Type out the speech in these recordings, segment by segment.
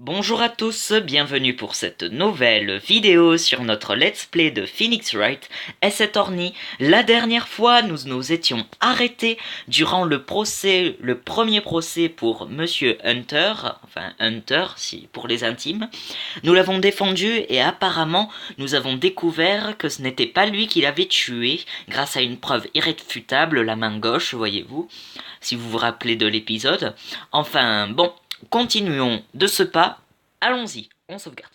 Bonjour à tous, bienvenue pour cette nouvelle vidéo sur notre let's play de Phoenix Wright Ace Attorney. La dernière fois, nous nous étions arrêtés durant le premier procès pour Monsieur Hunter, enfin Hunter si pour les intimes. Nous l'avons défendu et apparemment nous avons découvert que ce n'était pas lui qui l'avait tué grâce à une preuve irréfutable, la main gauche, voyez-vous, si vous vous rappelez de l'épisode. Enfin bon. Continuons de ce pas, allons-y, on sauvegarde.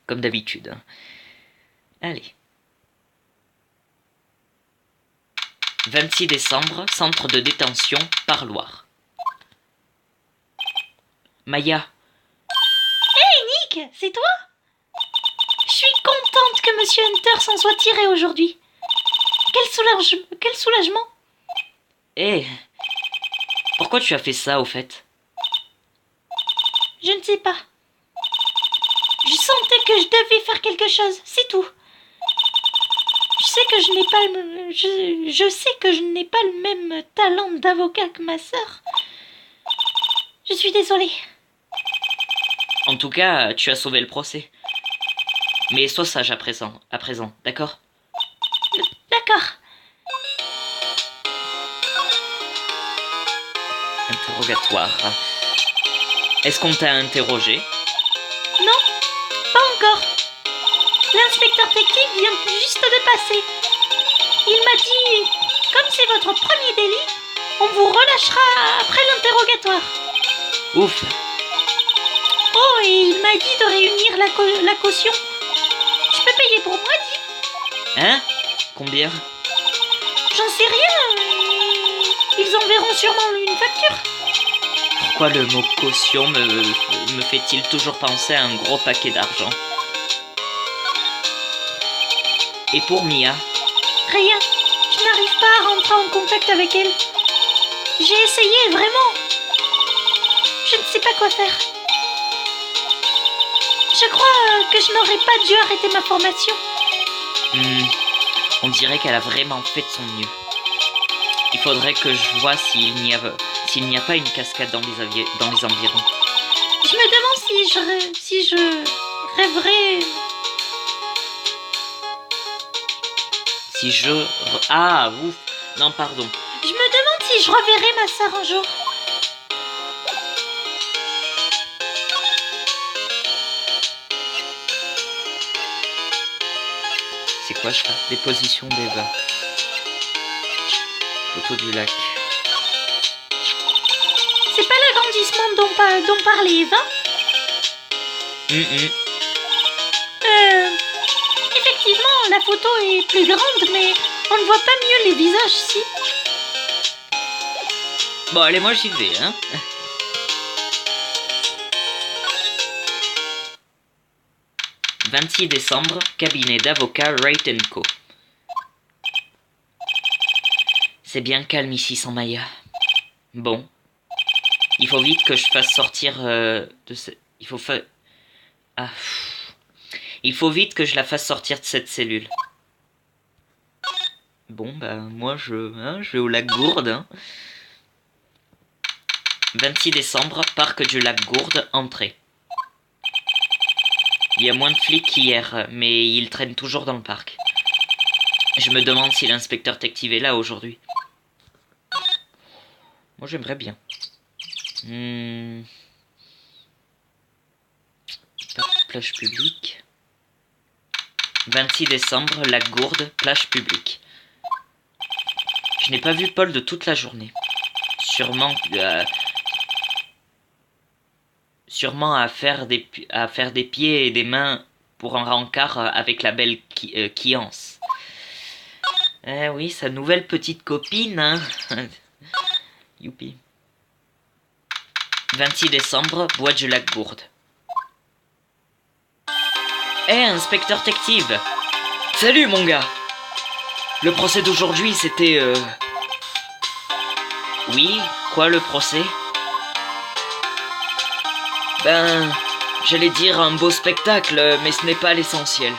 Comme d'habitude. Allez. 26 décembre, centre de détention, Parloir. Maya. Hey Nick, c'est toi? Je suis contente que Monsieur Hunter s'en soit tiré aujourd'hui. Quel soulagement. Hé, pourquoi tu as fait ça au fait? Je ne sais pas. Je sentais que je devais faire quelque chose, c'est tout. Je sais que je n'ai pas le même talent d'avocat que ma sœur. Je suis désolée. En tout cas, tu as sauvé le procès. Mais sois sage à présent, d'accord? D'accord. Interrogatoire. Est-ce qu'on t'a interrogé? Non, pas encore. L'inspecteur Technique vient juste de passer. Il m'a dit, comme c'est votre premier délit, on vous relâchera après l'interrogatoire. Ouf. Oh, et il m'a dit de réunir la caution. Je peux payer pour moi, dis? Hein? Combien? J'en sais rien. Ils enverront sûrement une facture. Pourquoi le mot caution me fait-il toujours penser à un gros paquet d'argent? Et pour Mia? Rien. Je n'arrive pas à rentrer en contact avec elle. J'ai essayé, vraiment. Je ne sais pas quoi faire. Je crois que je n'aurais pas dû arrêter ma formation. On dirait qu'elle a vraiment fait de son mieux. Il faudrait que je vois s'il n'y a pas une cascade dans les environs. Je me demande si je rêverais... Ah, ouf. Non, pardon. Je me demande si je reverrai ma sœur un jour. C'est quoi ça? Déposition d'Eva. Photo du lac. C'est pas l'agrandissement dont parlait Eva? Effectivement, la photo est plus grande, mais on ne voit pas mieux les visages, si. Bon, allez, moi j'y vais, hein. « 26 décembre, cabinet d'avocat Wright & Co. » C'est bien calme ici sans Maya. Bon. Il faut vite que je fasse sortir Il faut vite que je la fasse sortir de cette cellule. Bon, bah, moi, je vais au lac Gourde, hein. 26 décembre, parc du lac Gourde, entrée. Il y a moins de flics qu'hier, mais ils traînent toujours dans le parc. Je me demande si l'inspecteur détective est là aujourd'hui. Moi, j'aimerais bien. Plage publique. 26 décembre, lac Gourde, plage publique. Je n'ai pas vu Paul de toute la journée. Sûrement à faire des pieds et des mains pour un rencard avec la belle Kiance. Eh oui, sa nouvelle petite copine, hein. Youpi. 26 décembre, bois du lac Gourde. Inspecteur détective. Salut, mon gars. Le procès d'aujourd'hui, c'était... Oui, quoi le procès? Ben, j'allais dire un beau spectacle, mais ce n'est pas l'essentiel.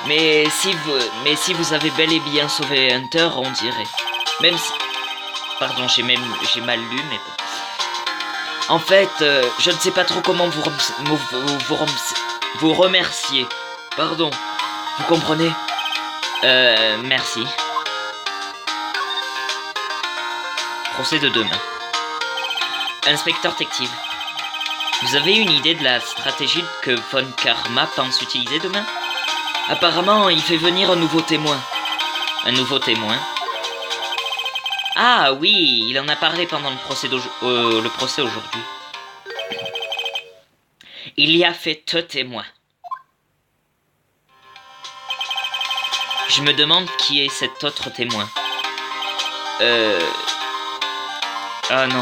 Mais si vous avez bel et bien sauvé Hunter, on dirait. Même si... Pardon, j'ai mal lu, mais bon. En fait, je ne sais pas trop comment vous remercier. Pardon, vous comprenez? Merci. Procès de demain. Inspecteur Tective, vous avez une idée de la stratégie que Von Karma pense utiliser demain? Apparemment, il fait venir un nouveau témoin. Un nouveau témoin? Ah oui, il en a parlé pendant le procès aujourd'hui. Il y a fait 2 témoins. Je me demande qui est cet autre témoin. Ah non.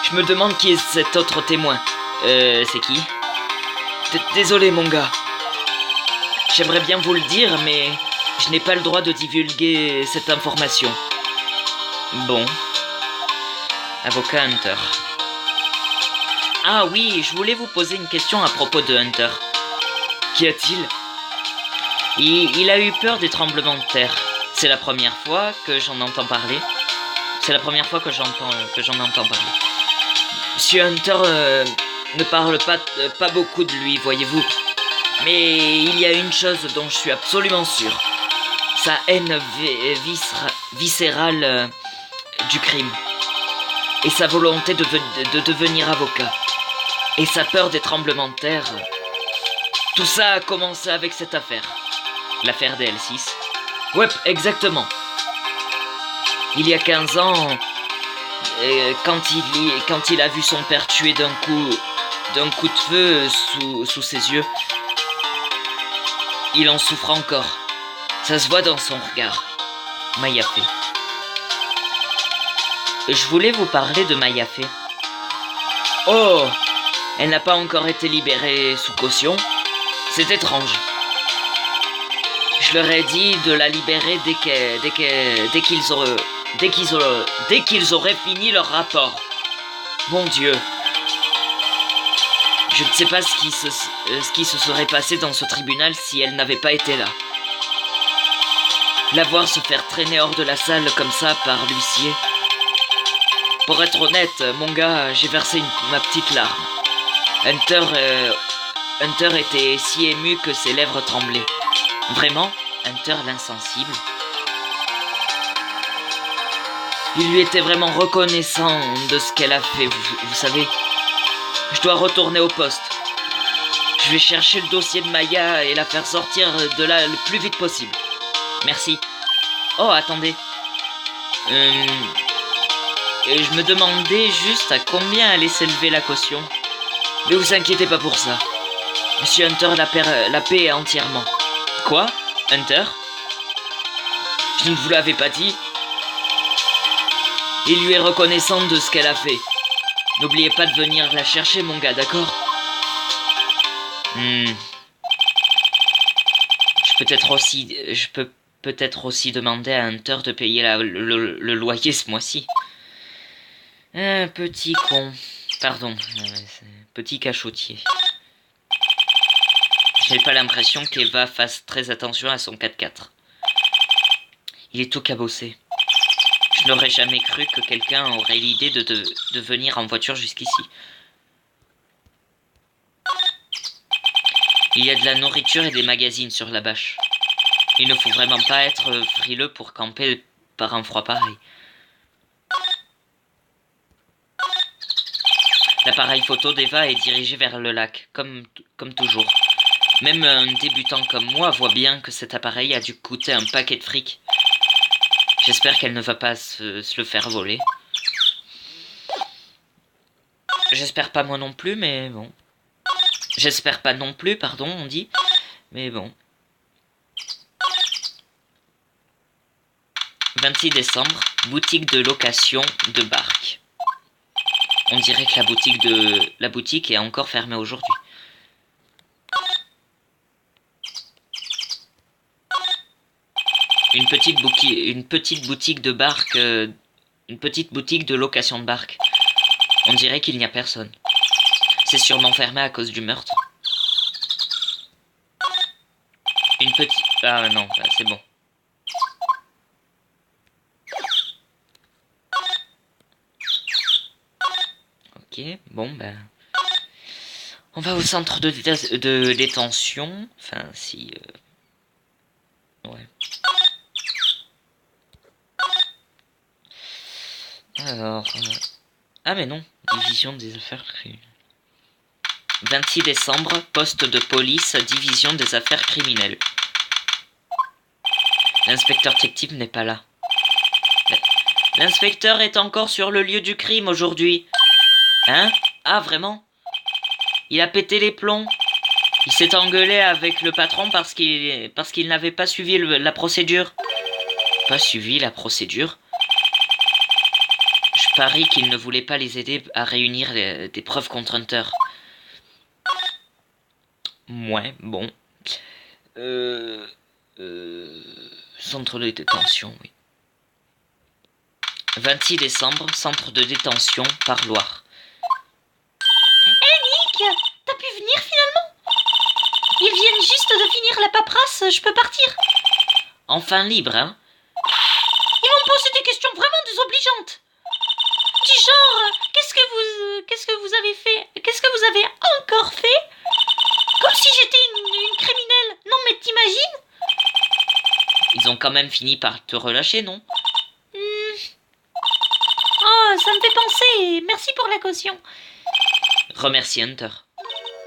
Je me demande qui est cet autre témoin. C'est qui? Désolé mon gars. J'aimerais bien vous le dire, mais je n'ai pas le droit de divulguer cette information. Bon. Avocat Hunter. Ah oui, je voulais vous poser une question à propos de Hunter. Qu'y a-t-il? Il a eu peur des tremblements de terre. C'est la première fois que j'en entends parler. C'est la première fois que j'en entends parler. Monsieur Hunter ne parle pas beaucoup de lui, voyez-vous. Mais il y a une chose dont je suis absolument sûr. Sa haine viscérale du crime. Et sa volonté de devenir avocat. Et sa peur des tremblements de terre. Tout ça a commencé avec cette affaire. L'affaire des L6. Ouais, exactement. Il y a 15 ans, quand il a vu son père tué d'un coup de feu sous ses yeux, il en souffre encore. Ça se voit dans son regard. Mayafé. Je voulais vous parler de Mayafé. Oh, elle n'a pas encore été libérée sous caution. C'est étrange. Je leur ai dit de la libérer dès qu'ils auraient fini leur rapport. Mon Dieu. Je ne sais pas ce qui se serait passé dans ce tribunal si elle n'avait pas été là. La voir se faire traîner hors de la salle comme ça par l'huissier. Pour être honnête, mon gars, j'ai versé ma petite larme. Hunter était si ému que ses lèvres tremblaient. Vraiment, Hunter l'insensible. Il lui était vraiment reconnaissant de ce qu'elle a fait, vous savez. Je dois retourner au poste. Je vais chercher le dossier de Maya et la faire sortir de là le plus vite possible. Merci. Oh, attendez. Je me demandais juste à combien allait s'élever la caution. Ne vous inquiétez pas pour ça. Monsieur Hunter la paie entièrement. Quoi? Hunter? Je ne vous l'avais pas dit. Il lui est reconnaissant de ce qu'elle a fait. N'oubliez pas de venir la chercher, mon gars, d'accord? Je peux peut-être aussi demander à Hunter de payer le loyer ce mois-ci. Un petit con. Pardon, petit cachotier. Je n'ai pas l'impression qu'Eva fasse très attention à son 4x4. Il est tout cabossé. Je n'aurais jamais cru que quelqu'un aurait l'idée de venir en voiture jusqu'ici. Il y a de la nourriture et des magazines sur la bâche. Il ne faut vraiment pas être frileux pour camper par un froid pareil. L'appareil photo d'Eva est dirigé vers le lac, comme toujours. Même un débutant comme moi voit bien que cet appareil a dû coûter un paquet de fric. J'espère qu'elle ne va pas se le faire voler. J'espère pas moi non plus, mais bon. J'espère pas non plus, pardon, on dit. Mais bon. 26 décembre, boutique de location de barque. On dirait que la boutique est encore fermée aujourd'hui. Une petite boutique de barque, une petite boutique de location de barque. On dirait qu'il n'y a personne. C'est sûrement fermé à cause du meurtre. Une petite... Ah non, c'est bon. Ok. Ok, bon ben... On va au centre de détention. Enfin, si... Ouais. Alors... Ah mais non, division des affaires criminelles. 26 décembre, poste de police, division des affaires criminelles. L'inspecteur détective n'est pas là. L'inspecteur est encore sur le lieu du crime aujourd'hui. Hein? Ah vraiment? Il a pété les plombs. Il s'est engueulé avec le patron parce qu'il n'avait pas suivi la procédure. Pas suivi la procédure? Je parie qu'il ne voulait pas les aider à réunir des preuves contre Hunter. Ouais, bon. Centre de détention, oui. 26 décembre, centre de détention par Loire. Nick, t'as pu venir finalement? Ils viennent juste de finir la paperasse, je peux partir. Enfin libre, hein? Ils m'ont posé des questions vraiment désobligeantes. Du genre, qu'est-ce que vous avez fait? Qu'est-ce que vous avez encore fait? Comme si j'étais une criminelle. Non mais t'imagines? Ils ont quand même fini par te relâcher, non? Oh, ça me fait penser. Merci pour la caution. Remercie Hunter.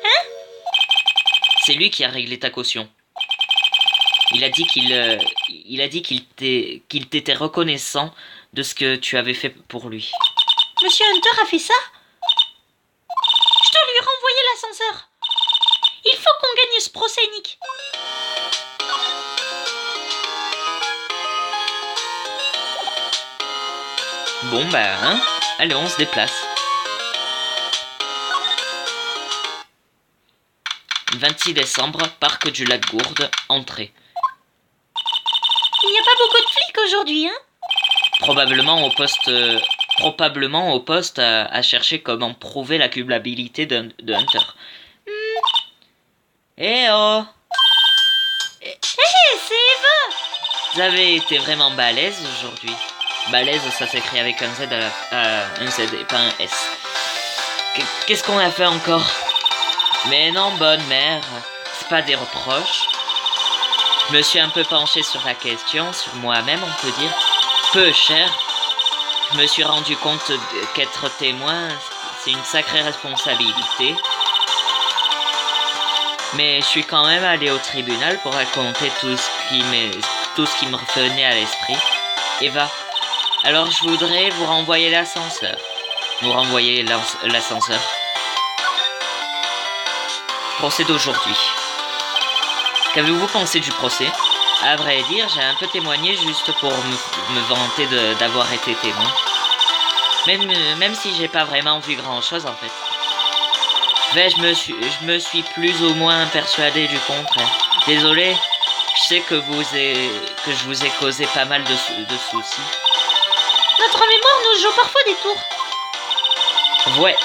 Hein? C'est lui qui a réglé ta caution. Il a dit qu'il t'était reconnaissant de ce que tu avais fait pour lui. Monsieur Hunter a fait ça? Je dois lui renvoyer l'ascenseur. Il faut qu'on gagne ce procès, Nick. Bon bah, hein? Allez, on se déplace. 26 décembre, parc du lac Gourde, entrée. Il n'y a pas beaucoup de flics aujourd'hui, hein? Probablement au poste à chercher comment prouver la culpabilité de Hunter. Eh oh! Hé, c'est Eva! Vous avez été vraiment balèze aujourd'hui. Balèze, ça s'écrit avec un Z un Z et pas un S. Qu'est-ce qu'on a fait encore? Mais non, bonne mère, c'est pas des reproches. Je me suis un peu penché sur la question, sur moi-même, on peut dire. Peu cher. Je me suis rendu compte qu'être témoin, c'est une sacrée responsabilité. Mais je suis quand même allé au tribunal pour raconter tout ce qui me revenait à l'esprit. Eva, alors je voudrais vous renvoyer l'ascenseur. Nous renvoyer l'ascenseur. Procès d'aujourd'hui. Qu'avez-vous pensé du procès? À vrai dire, j'ai un peu témoigné juste pour me vanter d'avoir été témoin. Même si j'ai pas vraiment vu grand chose en fait. Mais je me suis plus ou moins persuadé du contraire. Désolé, je sais que je vous ai causé pas mal de soucis. Notre mémoire nous joue parfois des tours. Ouais,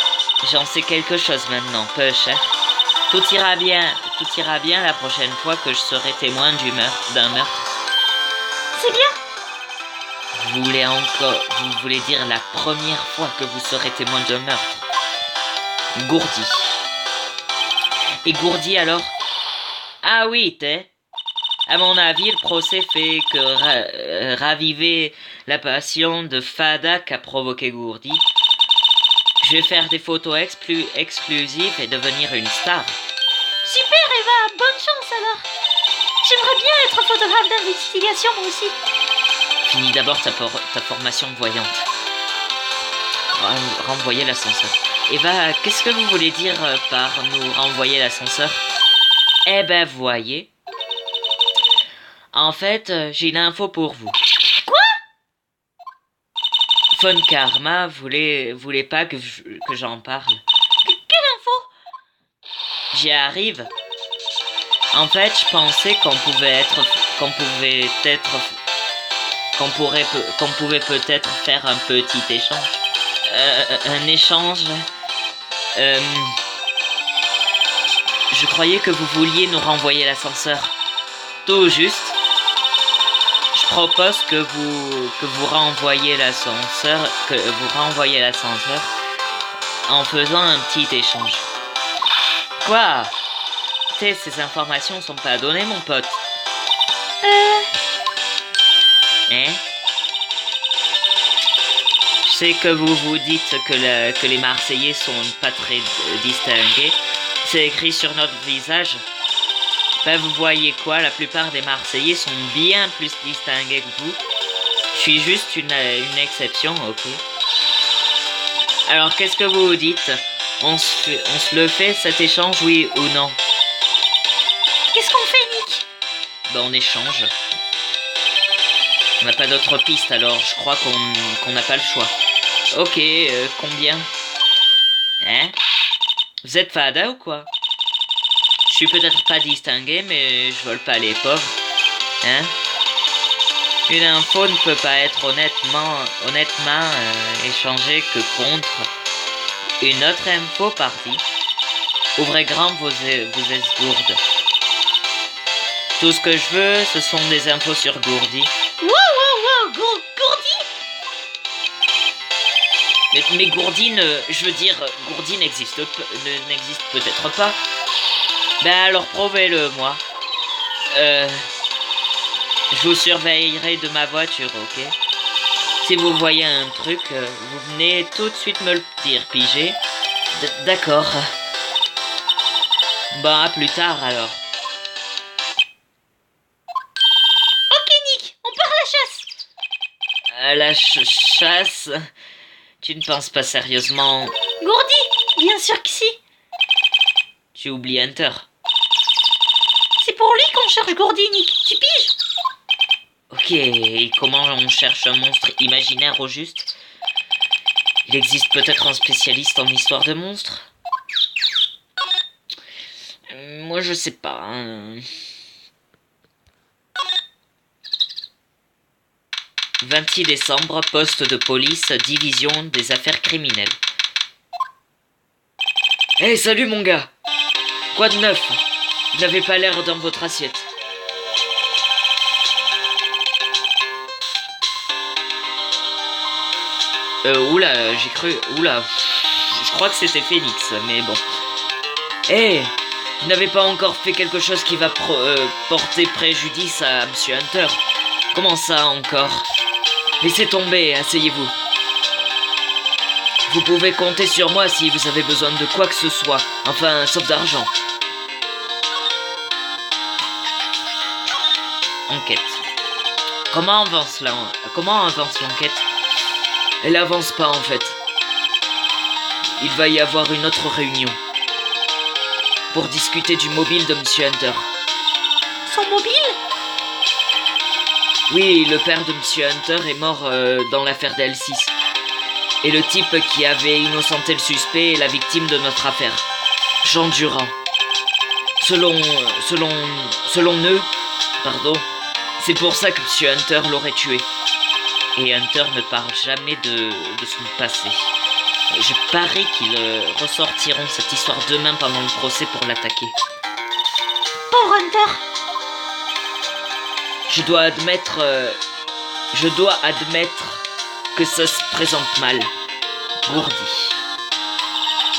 j'en sais quelque chose maintenant, peu cher. Tout ira bien la prochaine fois que je serai témoin d'un meurtre. C'est bien. Vous voulez dire la première fois que vous serez témoin d'un meurtre? Gourdi. Et Gourdi alors? Ah oui, à mon avis, le procès fait que raviver la passion de Fada qu'a provoqué Gourdi. Je vais faire des photos exclusives et devenir une star. Super Eva, bonne chance alors. J'aimerais bien être photographe d'investigation moi aussi. Finis d'abord ta formation voyante. Renvoyer l'ascenseur. Eva, qu'est-ce que vous voulez dire par nous renvoyer l'ascenseur? Eh ben voyez. En fait, j'ai une info pour vous. Quoi? Von Karma voulait pas que j'en parle. Quelle info? J'y arrive. En fait, je pensais qu'on pouvait peut-être faire un petit échange. Un échange. Je croyais que vous vouliez nous renvoyer l'ascenseur. Tout juste. Je propose que vous renvoyiez l'ascenseur, en faisant un petit échange. Quoi? Ces informations sont pas données, mon pote. Hein? Je sais que vous vous dites que les Marseillais sont pas très distingués. C'est écrit sur notre visage. Ben, vous voyez quoi? La plupart des Marseillais sont bien plus distingués que vous. Je suis juste une exception, ok? Alors, qu'est-ce que vous vous dites? On se le fait, cet échange, oui ou non? Qu'est-ce qu'on fait, Nick? Ben, on échange. On n'a pas d'autre piste, alors je crois qu'on n'a pas le choix. Ok, combien? Hein? Vous êtes fada ou quoi? Je suis peut-être pas distingué, mais je vole pas les pauvres. Hein? Une info ne peut pas être honnêtement échangée que contre une autre info partie. Ouvrez grand vos esgourdes. Tout ce que je veux, ce sont des infos sur Gourdi. Wow, Gourdi? Mais Gourdi Gourdi n'existe peut-être pas. Ben alors prouvez-le, moi. Je vous surveillerai de ma voiture, ok? Si vous voyez un truc, vous venez tout de suite me le dire, pigé. D'accord. Bon, à plus tard alors. Ok, Nick, on part à la chasse. À la chasse? Tu ne penses pas sérieusement? Gourdi? Bien sûr que si. Tu oublies Hunter. C'est pour lui qu'on cherche Gourdi, Nick. Tu piges? Ok, et comment on cherche un monstre imaginaire au juste? Il existe peut-être un spécialiste en histoire de monstres? Moi je sais pas. Hein. 26 décembre, poste de police, division des affaires criminelles. Hey, salut mon gars! Quoi de neuf? Vous n'avez pas l'air dans votre assiette. Oula, j'ai cru... Oula, je crois que c'était Phoenix, mais bon. Hey, vous n'avez pas encore fait quelque chose qui va porter préjudice à Monsieur Hunter? Comment ça encore? Laissez tomber, asseyez-vous. Vous pouvez compter sur moi si vous avez besoin de quoi que ce soit, enfin, sauf d'argent. Enquête. Comment avance l'enquête? Elle avance pas en fait. Il va y avoir une autre réunion pour discuter du mobile de Monsieur Hunter. Son mobile? Oui, le père de Monsieur Hunter est mort dans l'affaire d'L6. Et le type qui avait innocenté le suspect est la victime de notre affaire, Jean Durand. Selon eux, c'est pour ça que Monsieur Hunter l'aurait tué. Et Hunter ne parle jamais de son passé. Je parie qu'ils ressortiront cette histoire demain pendant le procès pour l'attaquer. Pauvre Hunter. Je dois admettre que ça se présente mal. Gourdi.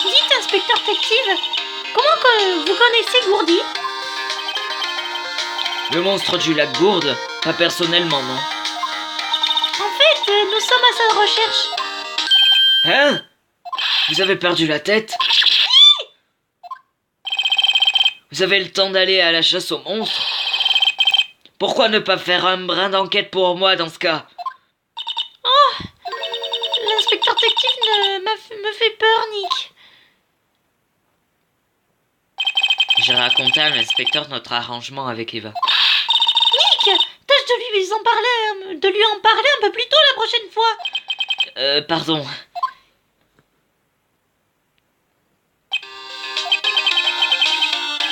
Dites, inspecteur détective, comment que vous connaissez Gourdi? Le monstre du lac Gourde? Pas personnellement, non. En fait, nous sommes à sa recherche. Hein? Vous avez perdu la tête? Vous avez le temps d'aller à la chasse aux monstres? Pourquoi ne pas faire un brin d'enquête pour moi dans ce cas? Oh, l'inspecteur détective me fait peur, Nick. J'ai raconté à l'inspecteur notre arrangement avec Eva. Nick, tâche de lui en parler un peu plus tôt la prochaine fois. Pardon.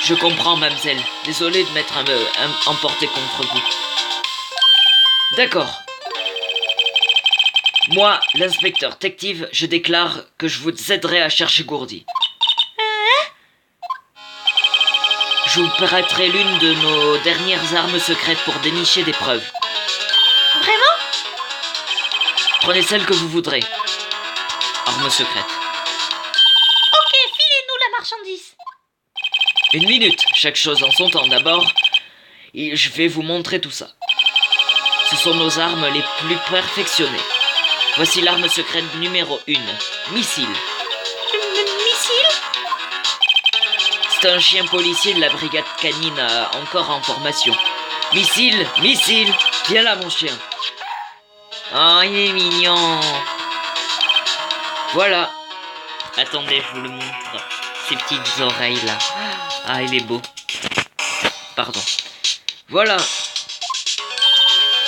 Je comprends, mademoiselle. Désolé de m'être emporté contre vous. D'accord. Moi, l'inspecteur détective, je déclare que je vous aiderai à chercher Gourdi. Je vous prêterai l'une de nos dernières armes secrètes pour dénicher des preuves. Vraiment? Prenez celle que vous voudrez. Arme secrète. marchandise. Une minute, chaque chose en son temps. D'abord, je vais vous montrer tout ça. Ce sont nos armes les plus perfectionnées. Voici l'arme secrète numéro 1, missile. Missile? C'est un chien policier de la brigade canine encore en formation. Missile, missile, viens là mon chien. Oh, il est mignon. Voilà. Attendez, je vous le montre. Ses petites oreilles là. Ah, il est beau. Pardon. Voilà.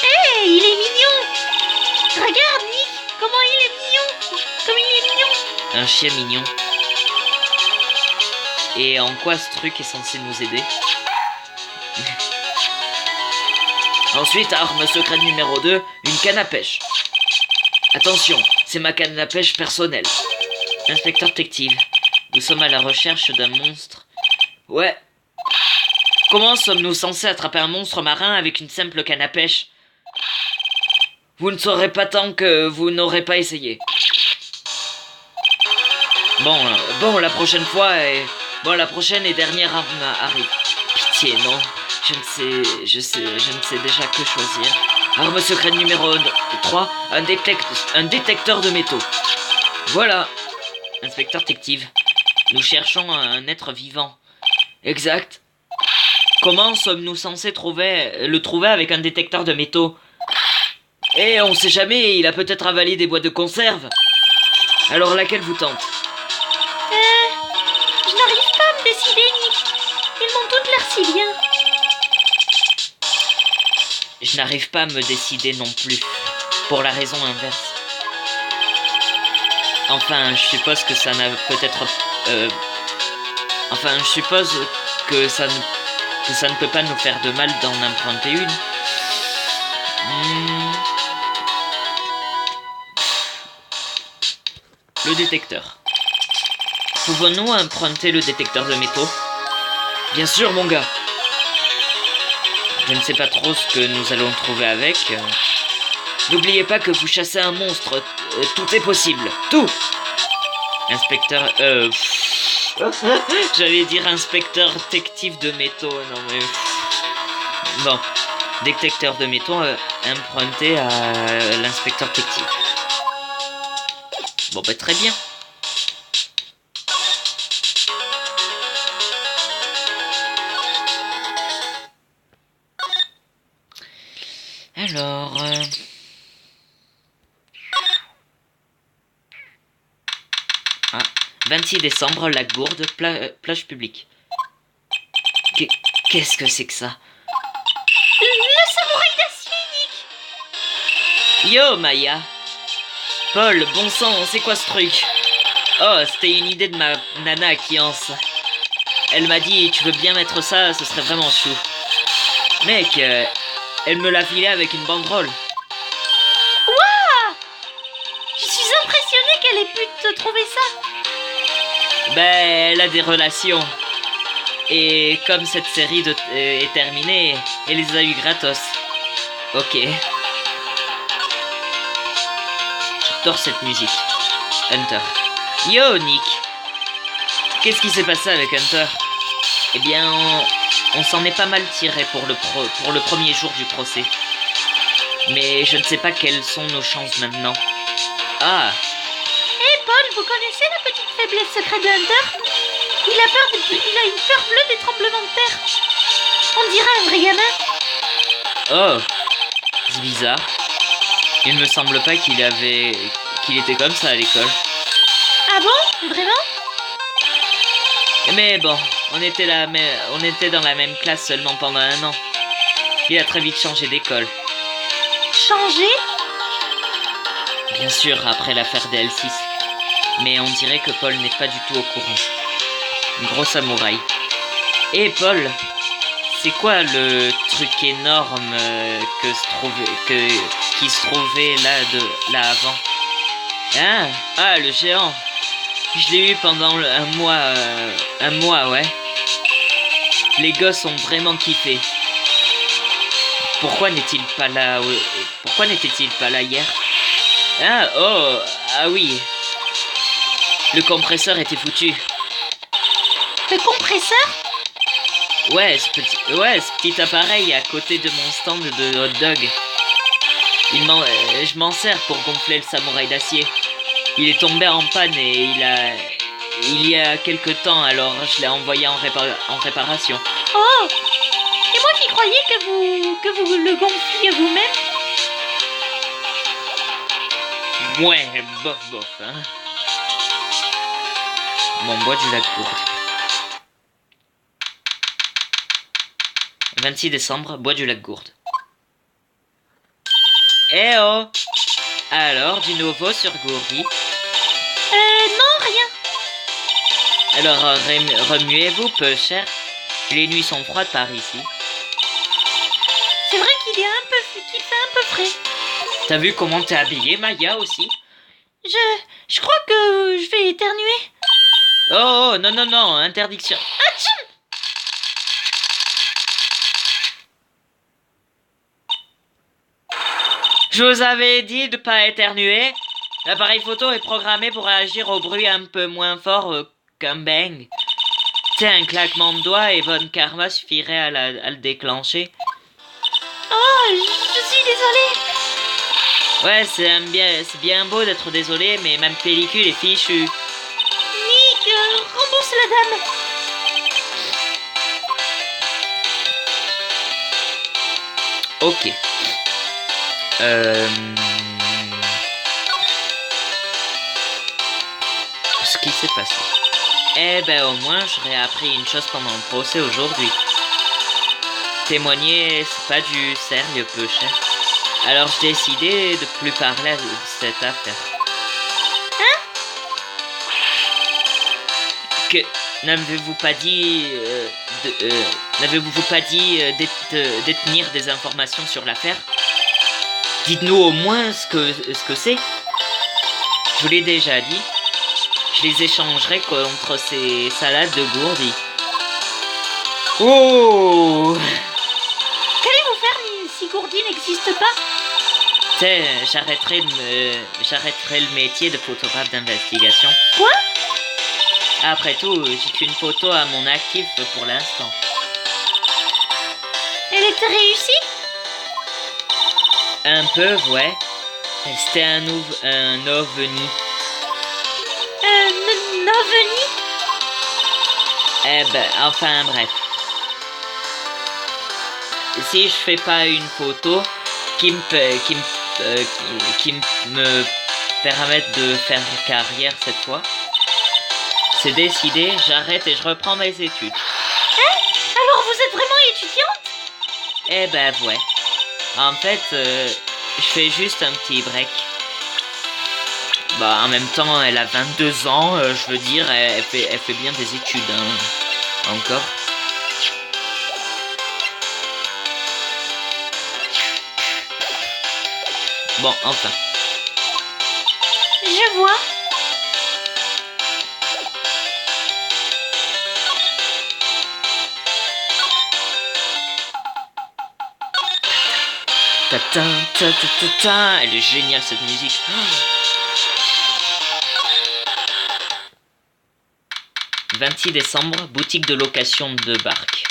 Hey, il est mignon. Regarde, Nick, comment il est mignon. Comme il est mignon. Un chien mignon. Et en quoi ce truc est censé nous aider? Ensuite, arme secrète numéro 2, une canne à pêche. Attention, c'est ma canne à pêche personnelle. Inspecteur détective, nous sommes à la recherche d'un monstre. Ouais. Comment sommes-nous censés attraper un monstre marin avec une simple canne à pêche? Vous ne saurez pas tant que vous n'aurez pas essayé. Bon, la prochaine fois et... Bon, la prochaine et dernière arme arrive. Pitié, non. Je ne sais déjà que choisir. Arme secrète numéro 3, un détecteur de métaux. Voilà. Inspecteur détective, nous cherchons un être vivant. Exact. Comment sommes-nous censés le trouver avec un détecteur de métaux? Eh, on sait jamais, il a peut-être avalé des boîtes de conserve. Alors laquelle vous tente? Je n'arrive pas à me décider, Nick. Ils m'ont toutes l'air si bien. Je n'arrive pas à me décider non plus. Pour la raison inverse. Enfin, je suppose que ça n'a peut-être... Enfin, je suppose que ça ne peut pas nous faire de mal d'en emprunter une. Le détecteur. Pouvons-nous emprunter le détecteur de métaux? Bien sûr, mon gars. Je ne sais pas trop ce que nous allons trouver avec. N'oubliez pas que vous chassez un monstre. Tout est possible. Tout. Inspecteur... J'allais dire inspecteur détective de métaux. Non mais... Bon. Détecteur de métaux emprunté à l'inspecteur détective. Bon bah très bien. Alors... 26 décembre, Lac Gourde, plage publique. Qu'est-ce que c'est que ça? Le samouraï d'acier, Nick. Yo, Maya. Paul, bon sang, c'est quoi ce truc? Oh, c'était une idée de ma nana qui Elle m'a dit, tu veux bien mettre ça, ce serait vraiment chou. Mec, elle me l'a filé avec une banderole. Waouh! Je suis impressionnée qu'elle ait pu te trouver ça. Ben, elle a des relations. Et comme cette série est terminée, elle les a eu gratos. Ok. J'adore cette musique. Hunter. Yo, Nick. Qu'est-ce qui s'est passé avec Hunter? Eh bien, on s'en est pas mal tiré pour le premier jour du procès. Mais je ne sais pas quelles sont nos chances maintenant. Ah. Hé, Paul, vous connaissez la petite faiblesse secrète de Hunter? Il a une peur bleue des tremblements de terre. On dirait un vrai gamin. Oh, c'est bizarre. Il me semble pas qu'il était comme ça à l'école. Ah bon? Vraiment? Mais bon, on était dans la même classe seulement pendant 1 an. Il a très vite changé d'école. Changé? Bien sûr, après l'affaire des L6. Mais on dirait que Paul n'est pas du tout au courant. Gros samouraï. Et Paul, c'est quoi le truc énorme qui se trouvait là avant? Hein? Ah, le géant. Je l'ai eu pendant un mois, ouais. Les gosses ont vraiment kiffé. Pourquoi n'était-il pas là hier? Ah, oh, ah oui. Le compresseur était foutu. Le compresseur? Ouais, ce petit appareil à côté de mon stand de hot dog. Je m'en sers pour gonfler le samouraï d'acier. Il est tombé en panne et il y a quelque temps, alors je l'ai envoyé en réparation. Oh! Et moi qui croyais que vous le gonfliez vous-même? Ouais, bof, hein. Bon, bois du lac Gourde. 26 décembre, bois du lac Gourde. Eh oh! Alors, du nouveau sur Gourdi? Non, rien. Alors, remuez-vous peu cher. Les nuits sont froides par ici. C'est vrai qu'il fait un peu frais. T'as vu comment t'es habillée, Maya, aussi? Je crois que je vais éternuer. Oh, non, interdiction. Atchoum! Je vous avais dit de pas éternuer. L'appareil photo est programmé pour réagir au bruit un peu moins fort qu'un bang. C'est un claquement de doigts et Von Karma suffirait à le déclencher. Oh, je suis désolée. Ouais, c'est bien beau d'être désolé, mais ma pellicule est fichue. Nick, rembourse la dame. Ok. Ce qui s'est passé. Eh ben au moins j'aurais appris une chose pendant le procès aujourd'hui. Témoigner, c'est pas du sérieux peu cher. Alors j'ai décidé de plus parler de cette affaire. Hein? Que n'avez-vous pas dit détenir des informations sur l'affaire? Dites-nous au moins ce que c'est. Je vous l'ai déjà dit. Je les échangerai contre ces salades de gourdi. Oh! Qu'allez-vous faire si Gourdi n'existe pas? J'arrêterai le métier de photographe d'investigation. Quoi? Après tout, j'ai qu'une photo à mon actif pour l'instant. Elle était réussie? Un peu, ouais. C'était un ovni. Un ovni? Eh ben, enfin bref. Si je fais pas une photo qui me permette de faire carrière cette fois, c'est décidé, j'arrête et je reprends mes études. Hein? Alors vous êtes vraiment étudiante? Eh ben ouais. En fait, je fais juste un petit break. Bah en même temps, elle a 22 ans, je veux dire, elle fait bien des études, hein. Encore. Bon, enfin. Je vois. Ta-ta, ta-ta-ta-ta. Elle est géniale cette musique. « 26 décembre, boutique de location de barque. »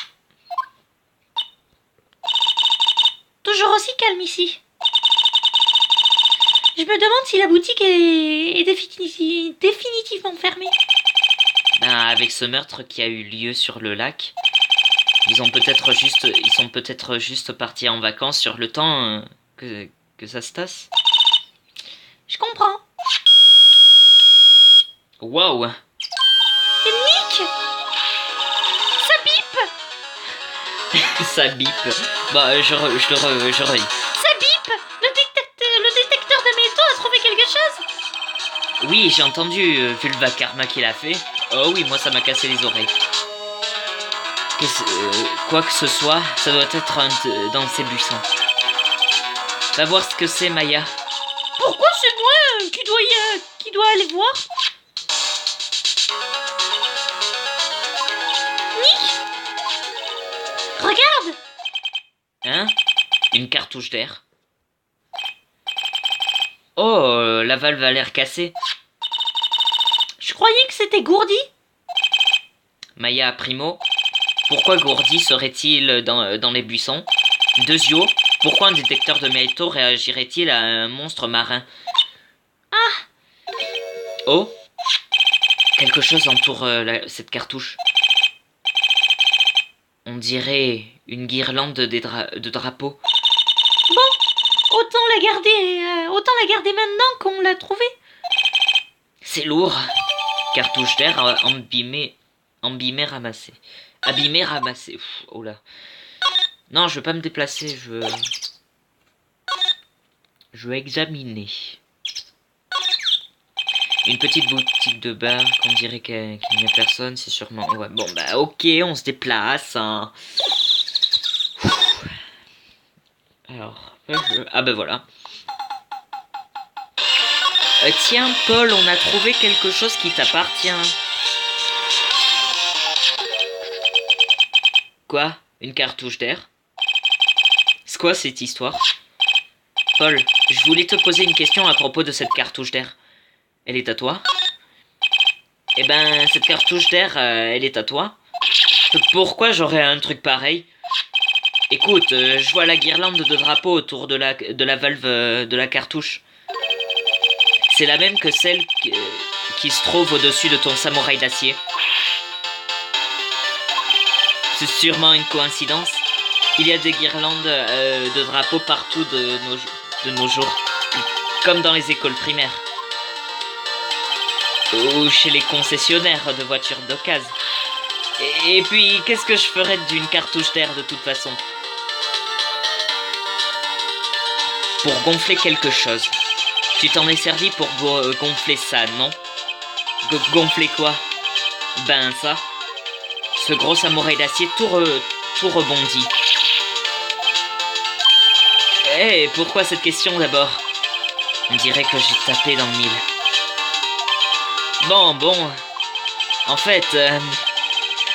Toujours aussi calme ici. Je me demande si la boutique est définitivement fermée. Ben, avec ce meurtre qui a eu lieu sur le lac, ils sont peut-être juste partis en vacances sur le temps que ça se tasse. Je comprends. Waouh! Et Nick! Ça bip! Ça bip. Bah, je relis. Ça bip! Le détecteur de métaux a trouvé quelque chose? Oui, j'ai entendu, vu le vacarme qu'il a fait. Oh oui, moi ça m'a cassé les oreilles. Quoi que ce soit, ça doit être dans ces buissons. Va voir ce que c'est, Maya. Pourquoi c'est moi qui dois aller voir? Nick! Regarde! Hein? Une cartouche d'air. Oh, la valve a l'air cassée. Je croyais que c'était Gourdi. Maya Primo, pourquoi Gourdi serait-il dans les buissons? Dezio, pourquoi un détecteur de métaux réagirait-il à un monstre marin? Oh, quelque chose entoure cette cartouche. On dirait une guirlande de drapeaux. Bon, autant la garder maintenant qu'on l'a trouvée. C'est lourd. Cartouche d'air abîmée ramassée. Oh là. Non, je veux pas me déplacer, je veux examiner. Une petite boutique de bar, qu'on dirait qu'il n'y a personne, c'est sûrement... Ouais, bon, bah ok, on se déplace. Hein. Alors, ah bah voilà. Tiens, Paul, on a trouvé quelque chose qui t'appartient. Quoi? Une cartouche d'air? C'est quoi cette histoire? Paul, je voulais te poser une question à propos de cette cartouche d'air. Elle est à toi? Eh ben, cette cartouche d'air, elle est à toi? Pourquoi j'aurais un truc pareil? Écoute, je vois la guirlande de drapeau autour de la valve de la cartouche. C'est la même que celle qui se trouve au-dessus de ton samouraï d'acier. C'est sûrement une coïncidence. Il y a des guirlandes de drapeaux partout de nos jours. Comme dans les écoles primaires. Ou chez les concessionnaires de voitures d'occasion. Et puis, qu'est-ce que je ferais d'une cartouche d'air de toute façon? Pour gonfler quelque chose. Tu t'en es servi pour gonfler ça, non? Gonfler quoi? Ben ça. Ce gros samouraï d'acier tout rebondit. Eh, pourquoi cette question d'abord? On dirait que j'ai tapé dans le mille. Bon. En fait,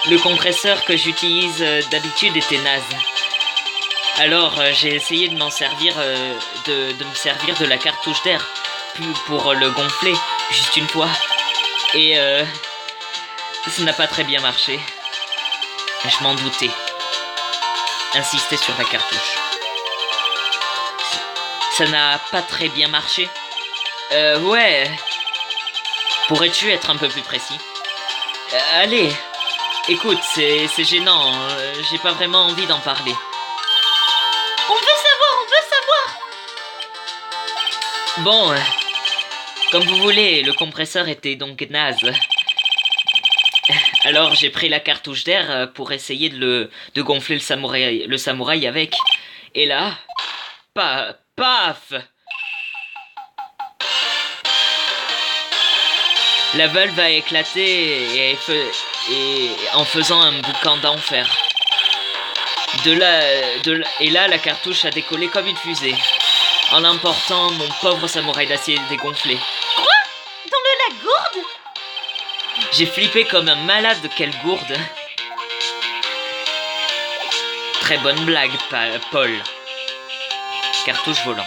le compresseur que j'utilise d'habitude était naze. Alors j'ai essayé de m'en servir, de me servir de la cartouche d'air pour le gonfler, juste une fois. Et ça n'a pas très bien marché. Je m'en doutais. Insister sur la cartouche. Ça n'a pas très bien marché? Ouais. Pourrais-tu être un peu plus précis? Allez, écoute, c'est gênant, j'ai pas vraiment envie d'en parler. On veut savoir. Bon, comme vous voulez, le compresseur était donc naze. Alors j'ai pris la cartouche d'air pour essayer de gonfler le samouraï avec. Et là, paf! La valve a éclaté et en faisant un boucan d'enfer. Et là, la cartouche a décollé comme une fusée, en emportant mon pauvre samouraï d'acier dégonflé. Quoi? Dans la gourde? J'ai flippé comme un malade, quelle gourde. Très bonne blague, Paul. Cartouche volante.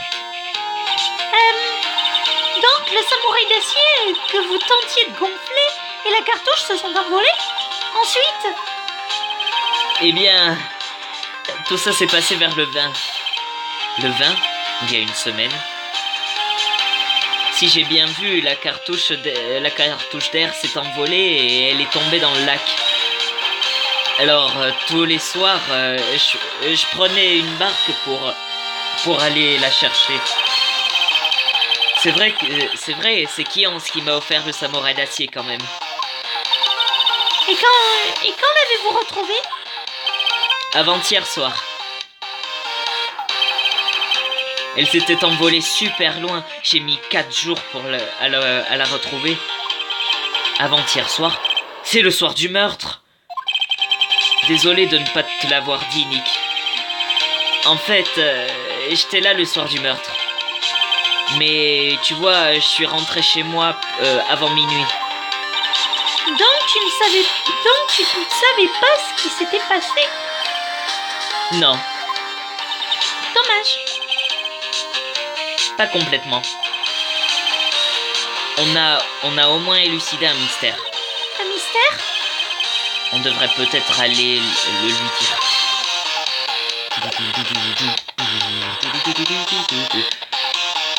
Donc le samouraï d'acier que vous tentiez de gonfler et la cartouche se sont envolés? Ensuite? Eh bien, tout ça s'est passé vers le 20. Le 20, il y a une semaine. Si j'ai bien vu, la cartouche d'air s'est envolée et elle est tombée dans le lac. Alors, tous les soirs, je prenais une barque pour aller la chercher. C'est vrai, c'est Kiance qui m'a offert le samouraï d'acier quand même. Et quand l'avez-vous retrouvé? Avant-hier soir. Elle s'était envolée super loin. J'ai mis 4 jours pour à la retrouver. Avant-hier soir. C'est le soir du meurtre. Désolé de ne pas te l'avoir dit, Nick. En fait, j'étais là le soir du meurtre. Mais tu vois, je suis rentré chez moi avant minuit. Donc tu ne savais pas ce qui s'était passé? Non. Dommage. Pas complètement. On a au moins élucidé un mystère. Un mystère? On devrait peut-être aller le lui dire.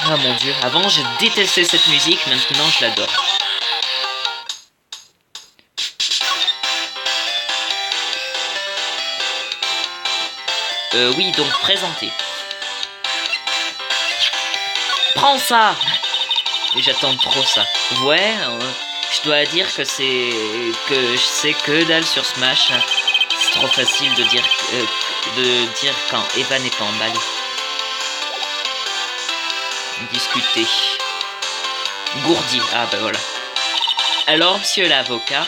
Ah mon dieu, avant je détestais cette musique, maintenant je l'adore. Oui, donc présenter. Prends ça! J'attends trop ça. Ouais, je dois dire que je sais que dalle sur Smash. C'est trop facile de dire quand Eva n'est pas emballée. Discuter. Gourdi. Ah bah voilà. Alors, monsieur l'avocat,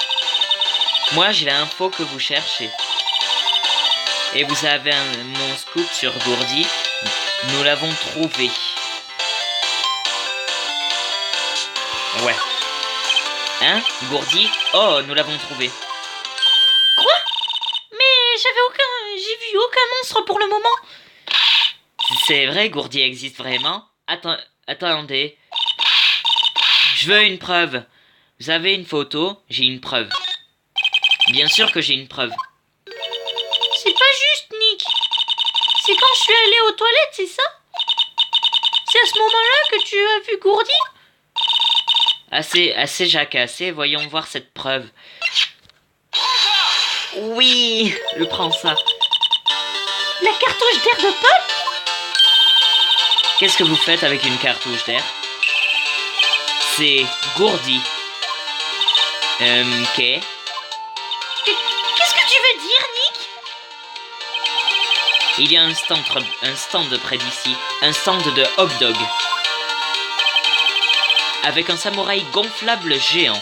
moi j'ai l'info que vous cherchez. Et vous avez mon scoop sur Gourdi. Nous l'avons trouvé. Ouais. Hein, Gourdi? Oh, nous l'avons trouvé. Quoi? Mais j'ai vu aucun monstre pour le moment. C'est vrai, Gourdi existe vraiment? Attendez. Je veux une preuve. Vous avez une photo? J'ai une preuve. Bien sûr que j'ai une preuve. C'est pas juste, Nick. C'est quand je suis allée aux toilettes, c'est ça? C'est à ce moment-là que tu as vu Gourdi? Assez jacassé, voyons voir cette preuve. Oui, je prends ça. La cartouche d'air de Paul? Qu'est-ce que vous faites avec une cartouche d'air? C'est Gourdi. Ok. Qu'est-ce que tu veux dire, Nick? Il y a un stand près d'ici. Un stand de hot dog. Avec un samouraï gonflable géant.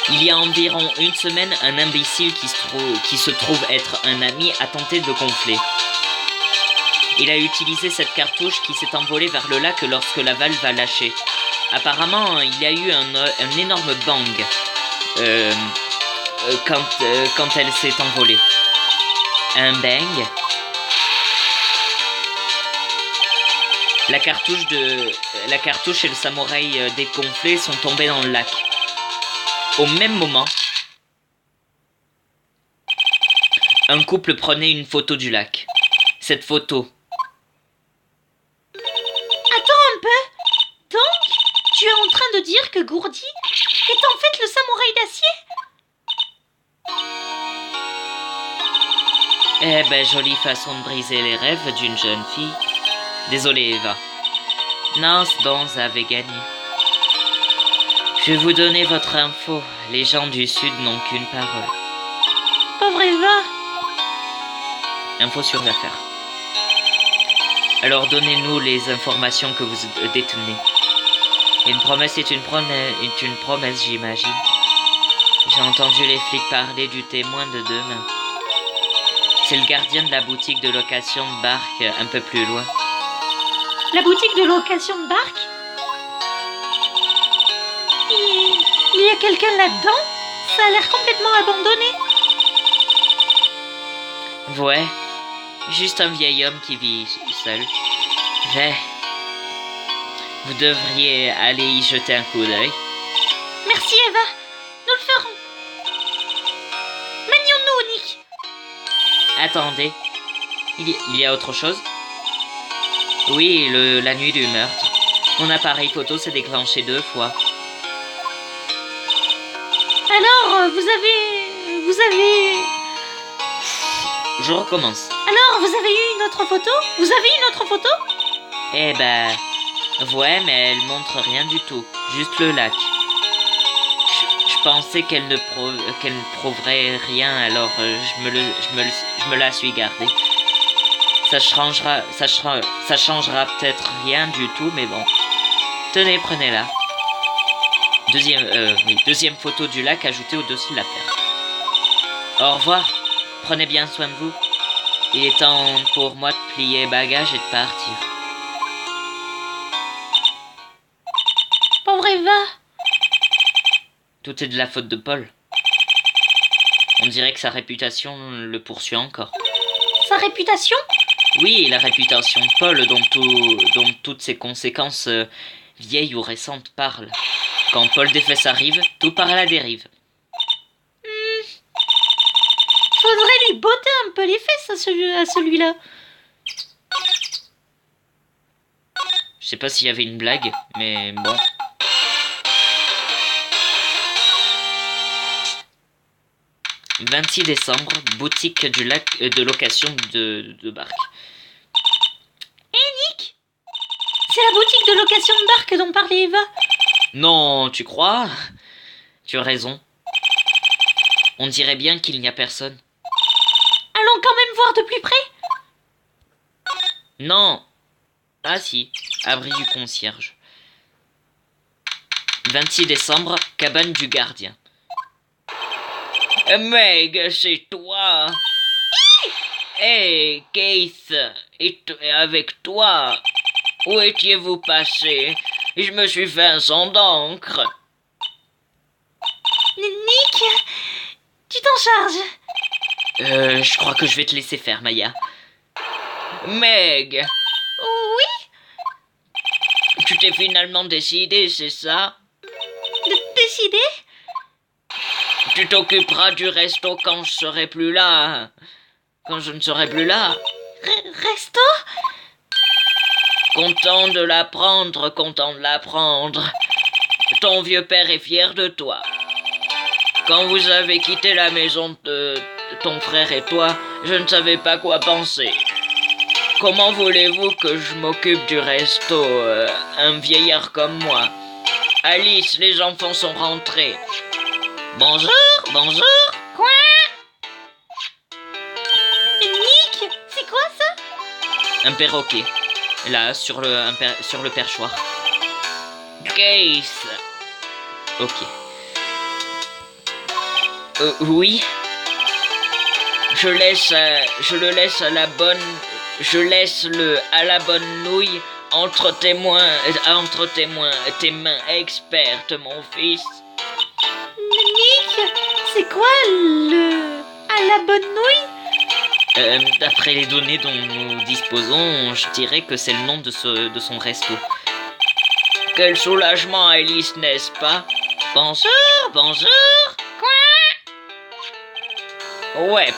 Il y a environ une semaine, un imbécile qui se trouve être un ami a tenté de le gonfler. Il a utilisé cette cartouche qui s'est envolée vers le lac lorsque la valve a lâché. Apparemment, il y a eu un énorme bang quand elle s'est envolée. Un bang? La cartouche et le samouraï dégonflé sont tombés dans le lac. Au même moment, un couple prenait une photo du lac. Cette photo. Attends un peu. Donc, tu es en train de dire que Gourdi est en fait le samouraï d'acier? Eh ben, jolie façon de briser les rêves d'une jeune fille. Désolé, Eva. Non, c'est bon, vous avez gagné. Je vais vous donner votre info. Les gens du Sud n'ont qu'une parole. Pauvre Eva. Info sur l'affaire. Alors donnez-nous les informations que vous détenez. Une promesse est une promesse, j'imagine. J'ai entendu les flics parler du témoin de demain. C'est le gardien de la boutique de location de barque un peu plus loin. La boutique de location de barque? Il y a quelqu'un là-dedans? Ça a l'air complètement abandonné. Ouais, juste un vieil homme qui vit seul. Mais vous devriez aller y jeter un coup d'œil. Merci Eva, nous le ferons. Manions-nous, Nick. Attendez, il y a autre chose? Oui, la nuit du meurtre. Mon appareil photo s'est déclenché 2 fois. Alors, vous avez... Je recommence. Alors, vous avez eu une autre photo? Vous avez une autre photo? Eh ben... Ouais, mais elle montre rien du tout. Juste le lac. Je pensais qu'elle ne prouverait rien, alors je me la suis gardée. Ça changera peut-être rien du tout, mais bon. Tenez, prenez-la. Deuxième photo du lac ajoutée au dossier de l'affaire. Au revoir. Prenez bien soin de vous. Il est temps pour moi de plier bagages et de partir. Pauvre Eva. Tout est de la faute de Paul. On dirait que sa réputation le poursuit encore. Sa réputation? Oui, la réputation de Paul dont toutes ses conséquences vieilles ou récentes parlent. Quand Paul défait sa rive, tout part à la dérive. Faudrait lui botter un peu les fesses à celui-là. Je sais pas s'il y avait une blague, mais bon. « 26 décembre, boutique du lac de location de barque. » Nick, c'est la boutique de location de barque dont parlait Eva. Non, tu crois? Tu as raison. On dirait bien qu'il n'y a personne. Allons quand même voir de plus près. Non. Ah si, abri du concierge. 26 décembre, cabane du gardien. Meg, c'est toi. Hey, Keith, et avec toi, où étiez-vous passé? Je me suis fait un sang d'encre. Nick, tu t'en charges. Je crois que je vais te laisser faire, Maya. Meg, Oui, tu t'es finalement décidé, c'est ça? décidé. Tu t'occuperas du resto quand je serai plus là. Quand je ne serai plus là. Resto? Content de l'apprendre, content de l'apprendre. Ton vieux père est fier de toi. Quand vous avez quitté la maison de ton frère et toi, je ne savais pas quoi penser. Comment voulez-vous que je m'occupe du resto, un vieillard comme moi? Alice, les enfants sont rentrés. Bonjour, bonjour. Quoi? Nick, c'est quoi ça? Un perroquet. Là, sur le perchoir. Case. Ok. Oui. Je laisse à la bonne nouille entre tes mains expertes, mon fils. Nick, c'est quoi le... à la bonne nouille? D'après les données dont nous disposons, je dirais que c'est le nom de son resto. Quel soulagement, Alice, n'est-ce pas? Bonjour, bonjour. Quoi? Ouais.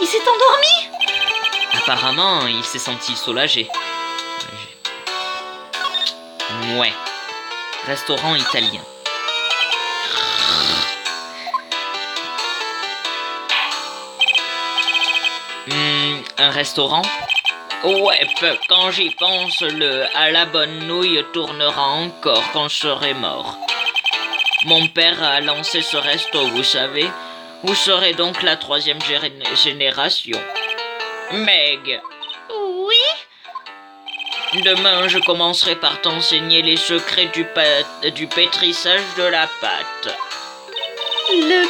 Il s'est endormi? Apparemment, il s'est senti soulagé. Ouais. Restaurant italien. Un restaurant? Ouais, quand j'y pense, le à la bonne nouille tournera encore quand je serai mort. Mon père a lancé ce resto, vous savez. Vous serez donc la 3e génération. Meg, Oui. demain je commencerai par t'enseigner les secrets du pétrissage de la pâte. Le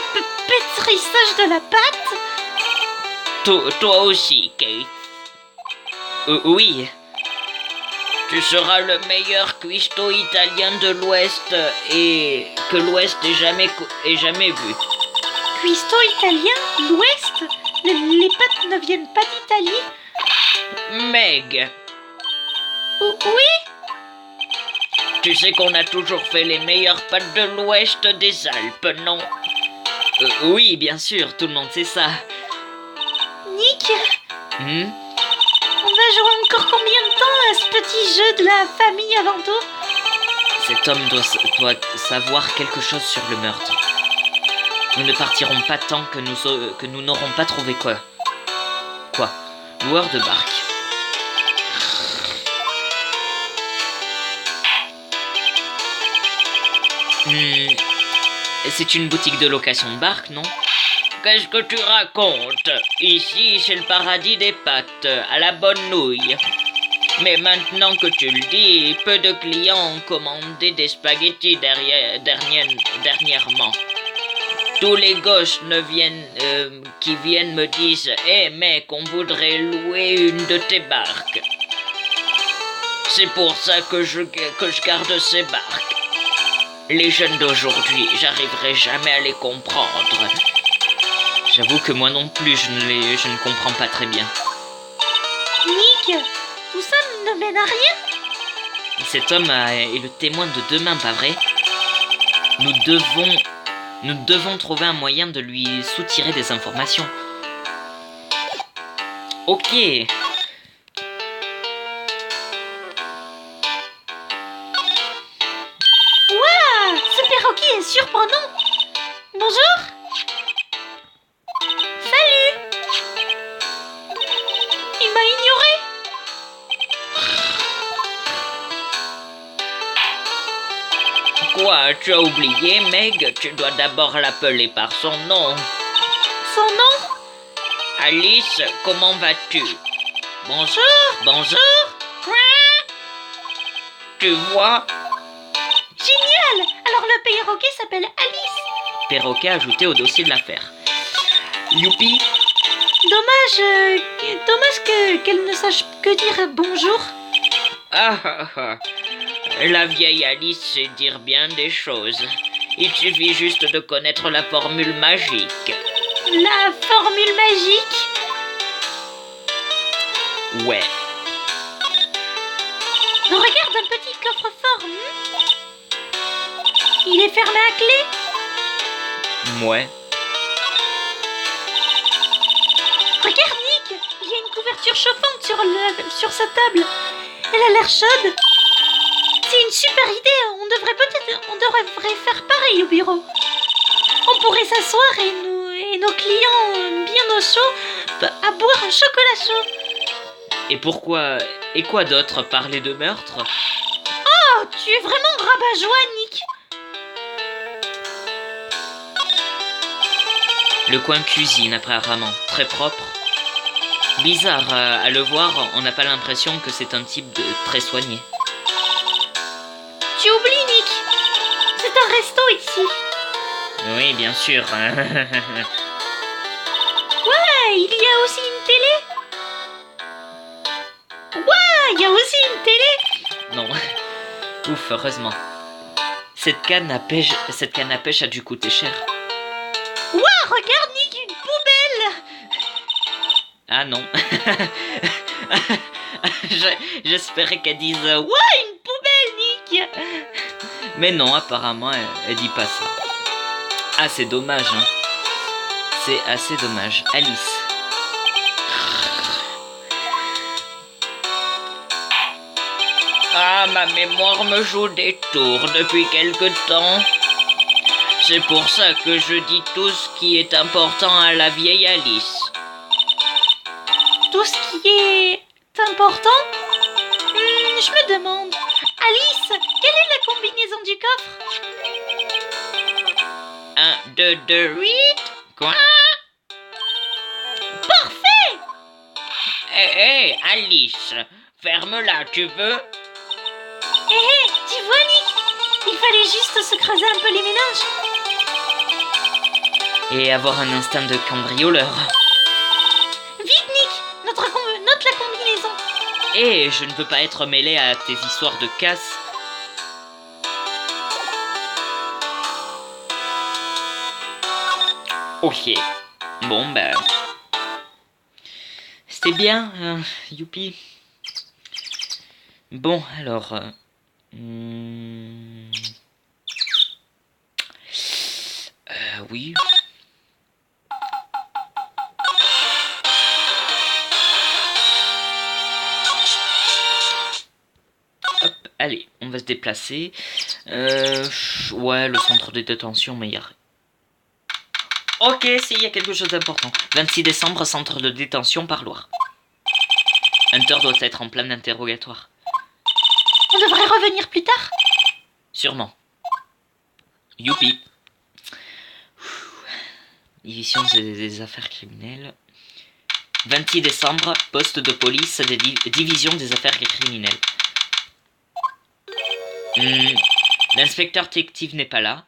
pétrissage de la pâte? Toi aussi, Kate. Oui. Tu seras le meilleur cuistot italien de l'Ouest et que l'Ouest ait jamais vu. Cuistot italien? L'Ouest? Les pâtes ne viennent pas d'Italie? Meg, Oui. tu sais qu'on a toujours fait les meilleures pâtes de l'Ouest des Alpes, non? Oui, bien sûr, tout le monde sait ça. Nick, Hmm? on va jouer encore combien de temps à ce petit jeu de la famille avant tout? Cet homme doit savoir quelque chose sur le meurtre. Nous ne partirons pas tant que nous n'aurons pas trouvé quoi. Quoi? Loueur de barque. C'est une boutique de location de barque, non? Qu'est-ce que tu racontes? Ici, c'est le paradis des pâtes, à la bonne nouille. Mais maintenant que tu le dis, peu de clients ont commandé des spaghettis dernièrement. Tous les gosses qui viennent me disent « Eh mec, on voudrait louer une de tes barques. » C'est pour ça que je garde ces barques. Les jeunes d'aujourd'hui, j'arriverai jamais à les comprendre. J'avoue que moi non plus, je ne comprends pas très bien. Nick, tout ça ne mène à rien? Cet homme est le témoin de demain, pas vrai? Nous devons trouver un moyen de lui soutirer des informations. Ok. Waouh, ce perroquet est surprenant. Bonjour. Salut. Il m'a ignoré. Quoi, tu as oublié, Meg? Tu dois d'abord l'appeler par son nom. Son nom? Alice, comment vas-tu? Bonjour. Bonjour. Tu vois? Génial. Alors le perroquet s'appelle Alice. Perroquet ajouté au dossier de l'affaire. Youpi. Dommage qu'elle ne sache que dire bonjour. Ah ah ah. La vieille Alice sait dire bien des choses. Il suffit juste de connaître la formule magique. La formule magique? Ouais. Regarde un petit coffre-fort. Il est fermé à clé. Ouais. Regarde Nick, il y a une couverture chauffante sur sa table. Elle a l'air chaude. C'est une super idée. On devrait faire pareil au bureau. On pourrait s'asseoir et nos clients bien au chaud à boire un chocolat chaud. Et quoi d'autre? Parler de meurtre? Oh, tu es vraiment rabat-joie, Nick. Le coin cuisine apparemment, très propre. Bizarre, à le voir, on n'a pas l'impression que c'est un type très soigné. Tu oublies, Nick. C'est un resto ici. Oui, bien sûr. Ouais, il y a aussi une télé. Ouais, il y a aussi une télé. Non. Ouf, heureusement. Cette canne à pêche a dû coûter cher. Ouais, regarde, Nick, une poubelle. Ah non. J'espérais qu'elle dise Ouais, une poubelle, Nick. Mais non, apparemment, elle dit pas ça. Ah, c'est dommage, hein. C'est assez dommage. Alice. Ah, ma mémoire me joue des tours depuis quelque temps. C'est pour ça que je dis tout ce qui est important à la vieille Alice. Tout ce qui est important? Je me demande. Alice, quelle est la combinaison du coffre? 1, 2, 2, 8. Quoi? Parfait! Hé, Alice, ferme-la, tu veux? Hé, tu vois, Nick? Il fallait juste se creuser un peu les méninges. Et avoir un instinct de cambrioleur. Vite, Nick! Note la combinaison. Et je ne veux pas être mêlé à tes histoires de casse. Ok. Bon, ben... C'était bien, youpi. Bon, alors... oui... Hop, allez, on va se déplacer. Ouais, le centre de détention, mais il y a... Ok, si, il y a quelque chose d'important. 26 décembre, centre de détention par Loire. Hunter doit être en plein interrogatoire. On devrait revenir plus tard. Sûrement. Youpi. Division des affaires criminelles. 26 décembre, poste de police des division des affaires criminelles. L'inspecteur détective n'est pas là.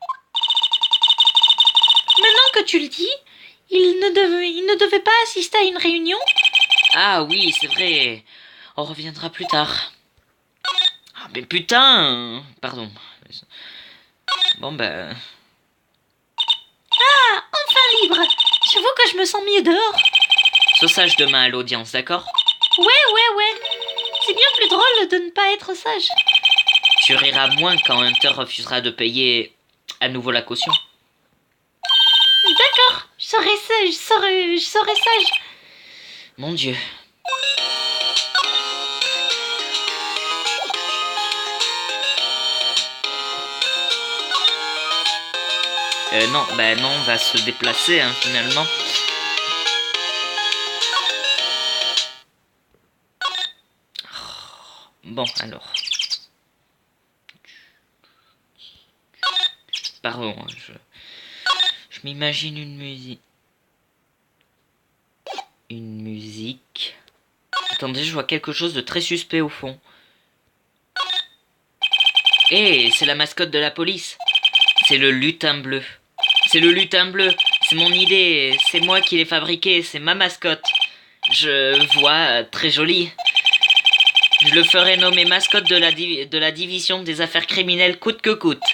Maintenant que tu le dis, il ne devait pas assister à une réunion. Ah oui, c'est vrai. On reviendra plus tard. Ah mais putain. Pardon. Bon ben... Ah, enfin libre. J'avoue que je me sens mieux dehors. Sois sage demain à l'audience, d'accord? Ouais. C'est bien plus drôle de ne pas être sage. Tu riras moins quand Hunter refusera de payer à nouveau la caution. D'accord, je serai sage. Mon Dieu. Non, bah non, on va se déplacer, hein, finalement. Bon, alors. Pardon, je m'imagine une musique. Une musique. Attendez, je vois quelque chose de très suspect au fond. Eh, c'est la mascotte de la police. C'est le lutin bleu. C'est le lutin bleu. C'est mon idée. C'est moi qui l'ai fabriqué. C'est ma mascotte. Je vois très joli. Je le ferai nommer mascotte de la division des affaires criminelles coûte que coûte.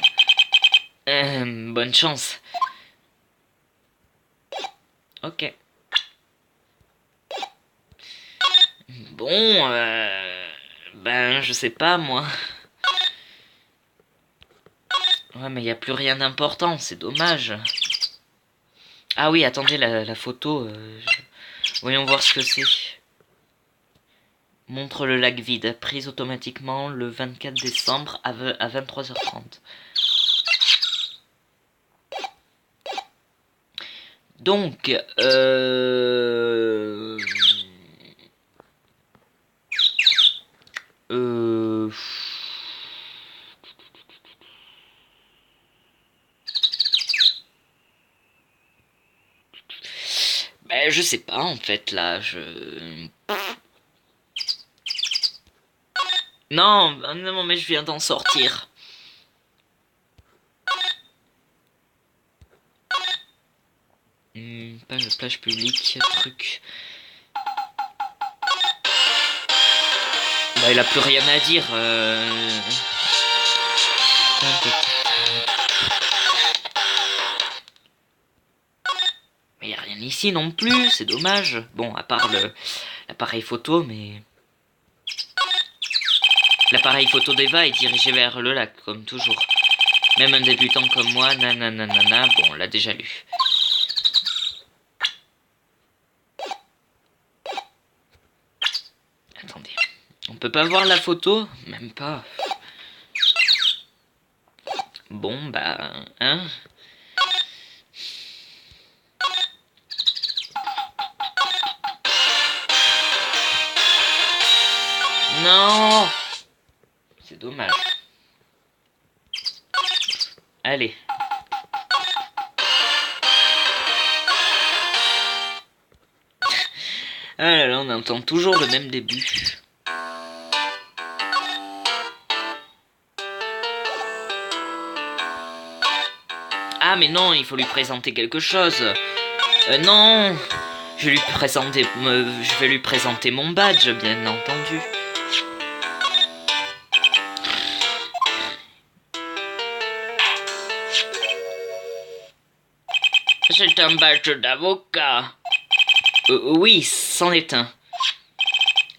Bonne chance. Ok. Bon, ben, je sais pas, moi. Ouais, mais il n'y a plus rien d'important, c'est dommage. Ah oui, attendez, la photo. Voyons voir ce que c'est. Montre le lac vide, prise automatiquement le 24 décembre à 23h30. Donc, ben, je sais pas, en fait, là, Non, non, mais je viens d'en sortir. Plage publique, truc. Bah, il a plus rien à dire. Mais il n'y a rien ici non plus, c'est dommage. Bon, à part l'appareil photo, mais... L'appareil photo d'Eva est dirigé vers le lac, comme toujours. Même un débutant comme moi, nanana, bon, on l'a déjà lu. Attendez. On peut pas voir la photo? Même pas. Bon, bah... Hein? Non! C'est dommage. Allez. Ah là là, on entend toujours le même début. Ah mais non, il faut lui présenter quelque chose. Non, je vais lui présenter mon badge, bien entendu. C'est un badge d'avocat. Oui, c'en est un.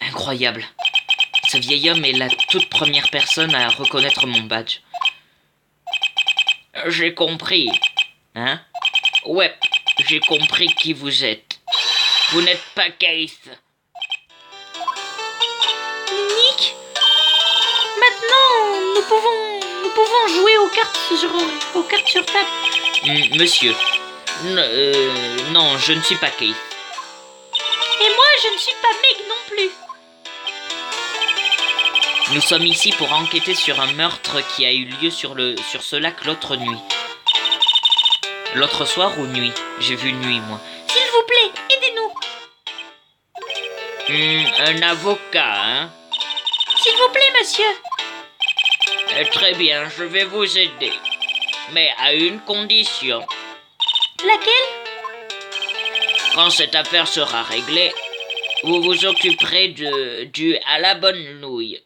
Incroyable. Ce vieil homme est la toute première personne à reconnaître mon badge. J'ai compris. Hein? Ouais, j'ai compris qui vous êtes. Vous n'êtes pas Keith. Nick, maintenant, nous pouvons jouer aux cartes sur table. Monsieur. Non, je ne suis pas Keith. Et moi, je ne suis pas Meg non plus. Nous sommes ici pour enquêter sur un meurtre qui a eu lieu sur ce lac l'autre nuit. L'autre soir ou nuit? J'ai vu nuit, moi. S'il vous plaît, aidez-nous. Un avocat, hein? S'il vous plaît, monsieur. Très bien, je vais vous aider. Mais à une condition. Laquelle? Quand cette affaire sera réglée, vous vous occuperez du à la bonne nouille.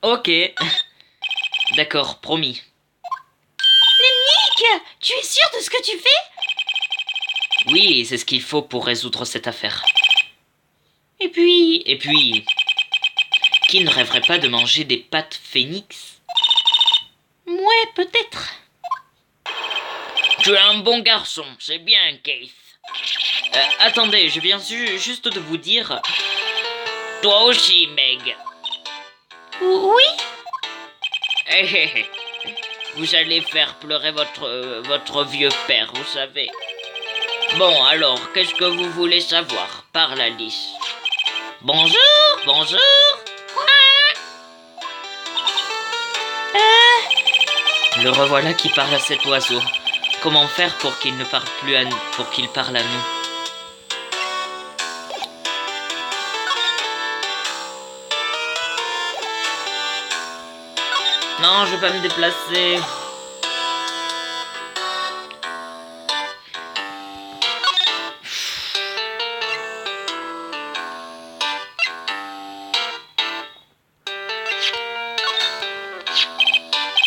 Ok. D'accord, promis. Nick, tu es sûr de ce que tu fais? Oui, c'est ce qu'il faut pour résoudre cette affaire. Et puis, qui ne rêverait pas de manger des pâtes phénix? ouais, peut-être. Tu es un bon garçon, c'est bien, Keith. Attendez, je viens juste de vous dire... Toi aussi, Meg. Oui? Hé hé hé. Vous allez faire pleurer votre vieux père, vous savez. Bon, alors, qu'est-ce que vous voulez savoir? Parle, Alice. Bonjour, bonjour. Le revoilà qui parle à cet oiseau. Comment faire pour qu'il ne parle plus à nous, pour qu'il parle à nous? Non, je vais pas me déplacer.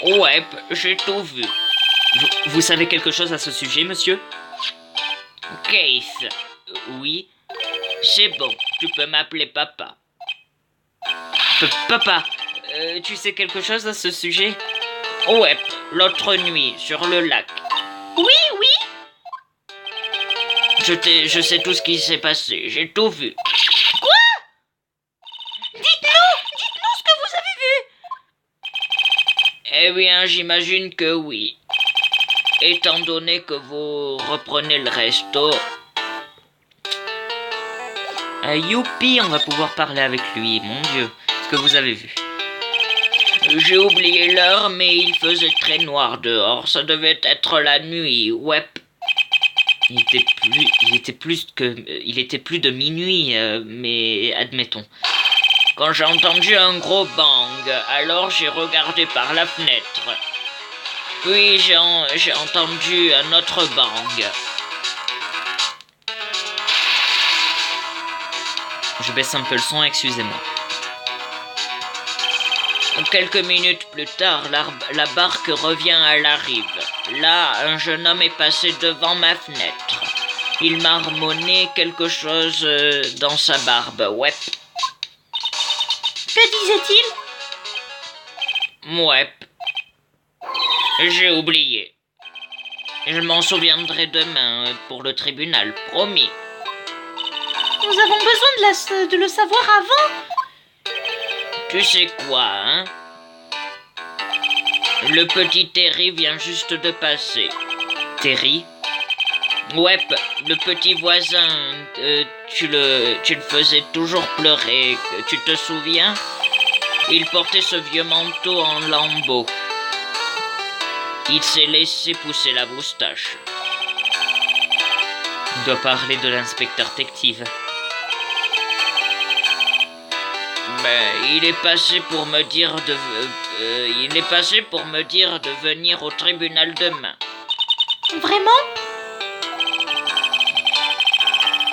Ouais, j'ai tout vu. Vous savez quelque chose à ce sujet, monsieur? Keith, oui. C'est bon, tu peux m'appeler papa. Papa, tu sais quelque chose à ce sujet? Ouais, l'autre nuit, sur le lac. Oui, oui. Je sais tout ce qui s'est passé, j'ai tout vu. Dites-nous ce que vous avez vu. Eh bien, j'imagine que oui. Étant donné que vous reprenez le resto... youpi, on va pouvoir parler avec lui, mon Dieu. Ce que vous avez vu. J'ai oublié l'heure, mais il faisait très noir dehors. Ça devait être la nuit, ouais. Il était plus de minuit, mais admettons. Quand j'ai entendu un gros bang, alors j'ai regardé par la fenêtre. Puis j'ai entendu un autre bang. Je baisse un peu le son, excusez-moi. Quelques minutes plus tard, la barque revient à la rive. Là, un jeune homme est passé devant ma fenêtre. Il marmonnait quelque chose dans sa barbe, ouais. Que disait-il? Ouais. J'ai oublié. Je m'en souviendrai demain pour le tribunal, promis. Nous avons besoin de le savoir avant. Tu sais quoi, hein? Le petit Terry vient juste de passer. Terry? Ouais, le petit voisin, tu le faisais toujours pleurer, tu te souviens? Il portait ce vieux manteau en lambeaux. Il s'est laissé pousser la moustache. Il doit parler de l'inspecteur détective. Il est passé pour me dire de venir au tribunal demain. Vraiment?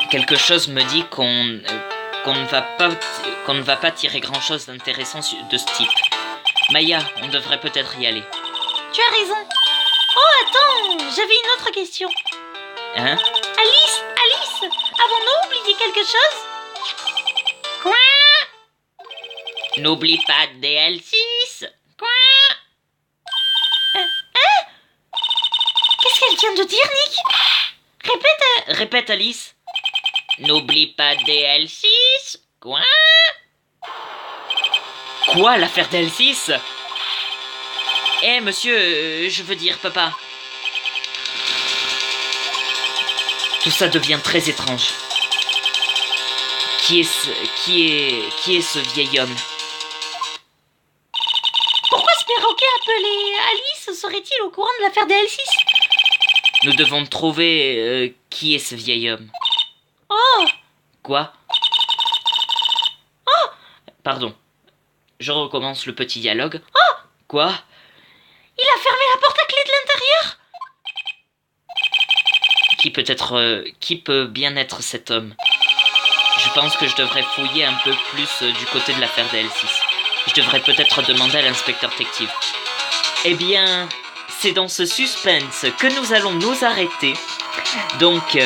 Quelque chose me dit qu'on ne va pas tirer grand-chose d'intéressant de ce type. Maya, on devrait peut-être y aller. Tu as raison. Oh, attends, j'avais une autre question. Hein? Alice, avons-nous oublié quelque chose? Quoi? N'oublie pas DL6. Quoi? Qu'est-ce qu'elle vient de dire, Nick? Répète, Alice. N'oublie pas DL6. Quoi? Quoi, l'affaire DL6? Monsieur, je veux dire, papa. Tout ça devient très étrange. Qui est ce vieil homme? Pourquoi ce perroquet appelé Alice serait-il au courant de l'affaire DL6? Nous devons trouver qui est ce vieil homme. Oh! Quoi? Oh! Pardon. Je recommence le petit dialogue. Oh! Quoi? Il a fermé la porte à clé de l'intérieur? Qui peut bien être cet homme? Je pense que je devrais fouiller un peu plus du côté de l'affaire DL6. Je devrais peut-être demander à l'inspecteur détective. Eh bien, c'est dans ce suspense que nous allons nous arrêter. Donc,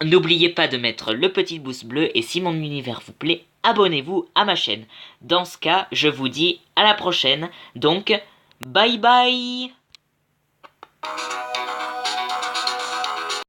n'oubliez pas de mettre le petit pouce bleu et si mon univers vous plaît, abonnez-vous à ma chaîne. Dans ce cas, je vous dis à la prochaine. Donc, Bye bye.